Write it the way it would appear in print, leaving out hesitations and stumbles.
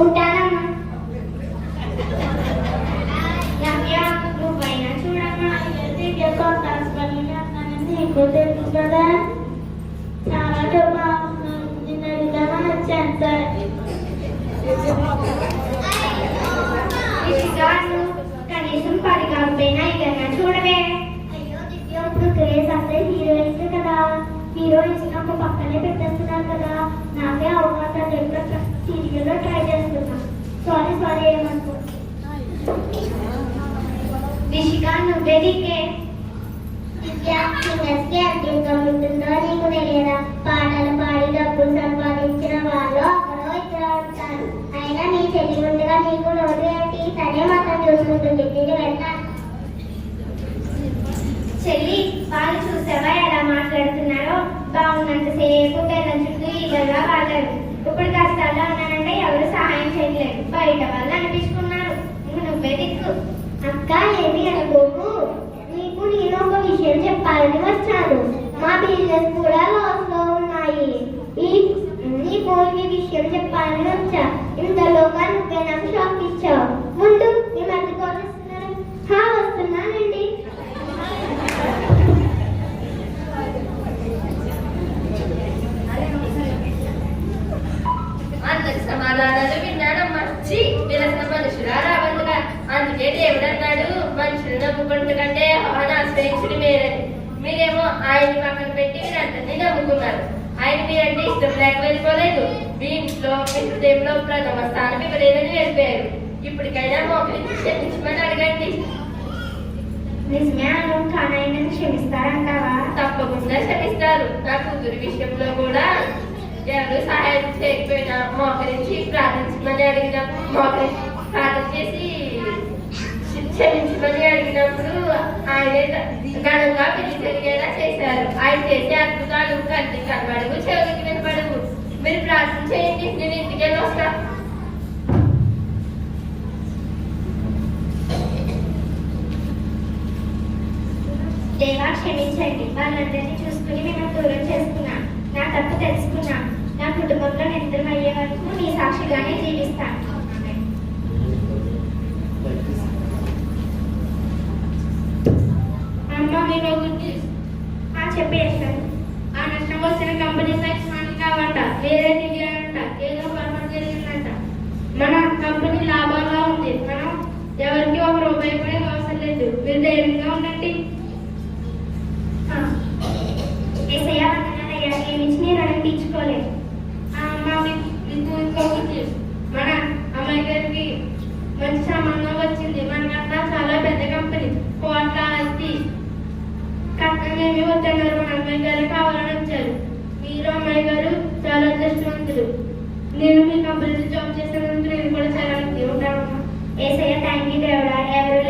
ఉంటానమ్మా. నువ్వైనా చూడమ్మా, కొత్త హాస్పిటల్ నీకు తెలుసు కదా, చాలా బాగుంది. వచ్చాను సార్. కనీసం 10 కాకపోయినా ఇకన్నా చూడవే. అయ్యో దివ్య, ఇప్పుడు క్రేజ్ అంటే హీరోయిన్స్ కదా, హీరోయిన్స్ నాకు పక్కనే పెట్టేస్తున్నారు కదా, నాకే అవకాశం లేక సీరియల్లో ట్రై చేస్తున్నా. సారీ ఏమనుకో. రిషిక, నువ్వే దిక్కే. సింగర్స్కి ఎంత ఇన్కమ్ ఉంటుందో నీకు తెలియదా? పాటలు పాడి డబ్బులు సంపాదించిన వాళ్ళు ఒకరో ఇద్దరు ఉంటారు. అయినా నీ చెల్లి ఉండగా నీకు నోటు ఏంటి? తనే మొత్తం చూసుకుంటుంది. నేను వెళ్తాను. చెల్లి, వాళ్ళు చూసావా ఎలా మాట్లాడుతున్నారో? బాగున్నంతసేపు బెల్లం చుట్టూ ఈగల్లా వాడారు. ఇప్పుడు కష్టాల్లో ఉన్నానంటే ఎవరు సహాయం చేయలేదు, బయట వాళ్ళు అనిపించుకున్నారు. నువ్వే దిక్కు. అక్క, ఏమి అనుకోకు. నీకు నేను ఒక విషయం చెప్పాలని వచ్చాను. మా బిజినెస్ కూడా లాస్ లో ఉన్నాయి. నీకు ఈ విషయం చెప్పాలని వచ్చా. ఇంతలోగా నువ్వే నాకు షాక్ ఇచ్చావు. ముందు నీ మధ్య వస్తున్నాను. వస్తున్నానండి. సమాధానాలు విన్నాడమ్మా. విలసిన మనుషులా రావందుగా. అందుకే దేవుడు అన్నాడు, మనుషులు నమ్ముకుంటు కంటే ఆయన ఆశ్రయించుడు మేరని. మీరేమో ఆయన్ని పక్కన పెట్టి మీరందరినీ నమ్ముకున్నారు. ఆయన మీరంటే ఇష్టం లేక వెళ్ళిపోలేదు. మీ ఇంట్లో మీ హృదయంలో ప్రథమ స్థానం ఇవ్వలేదని వెళ్ళిపోయారు. ఇప్పటికైనా మోకరించి క్షమించమని అడగండి. నిజమే అను, కానీ ఆయన క్షమిస్తారంటావా? తప్పకుండా క్షమిస్తారు. నా కూతురు విషయంలో కూడా ఎవరు సహాయం చేయకపోయినా మోకరించి ప్రార్థించమని అడిగిన ప్రార్థన చేసి క్షమించమని అడిగినప్పుడు ఆయన ఘనంగా పెళ్లి జరిగేలా చేశారు. ఆయన చేసే అద్భుతాలు కంటికి కనబడవు, చెవులకి వినపడవు. మీరు ప్రార్థన చేయండి, నేను ఇంటికెళ్ళి వస్తా. దేవా, క్షమించండి. వాళ్ళందరినీ చూసుకుని మేము దూరం చేసుకున్నాం. నా తప్పు తెలుసుకున్నా. నా కుటుంబంలో నిద్రం అయ్యే వరకు నీ సాక్షిగానే జీవిస్తాను. అమ్మ, మీరు గురించి చెప్పేస్తాను. ఆ నష్టం వచ్చిన కంపెనీ సైన్స్ కావంట, వేరే తెలియాలంట, ఏదో పొరపాటు జరిగిందంట. మన కంపెనీ లాభాల్లో ఉంది. మనం ఎవరికి ₹1 కూడా అవసరం లేదు. మీరు ధైర్యంగా ఉండండి. ఏమిచ్చి నీ రుణం తీర్చుకోలేదు. మన అమ్మాయి గారికి మంచి సంబంధం వచ్చింది. మనకంతా చాలా పెద్ద కంపెనీ, కోట్ల ఆస్తి. కట్నం ఏమి వద్దన్నారు. మన అమ్మాయి గారు కావాలని వచ్చారు. మీరు అమ్మాయి గారు చాలా అదృష్టవంతులు. నేను మీ కంపెనీలో జాబ్ చేసినందుకు నేను కూడా చాలా ఉంటాను. ఏసయ్య, థ్యాంక్ యూ దేవుడా. ఎవరు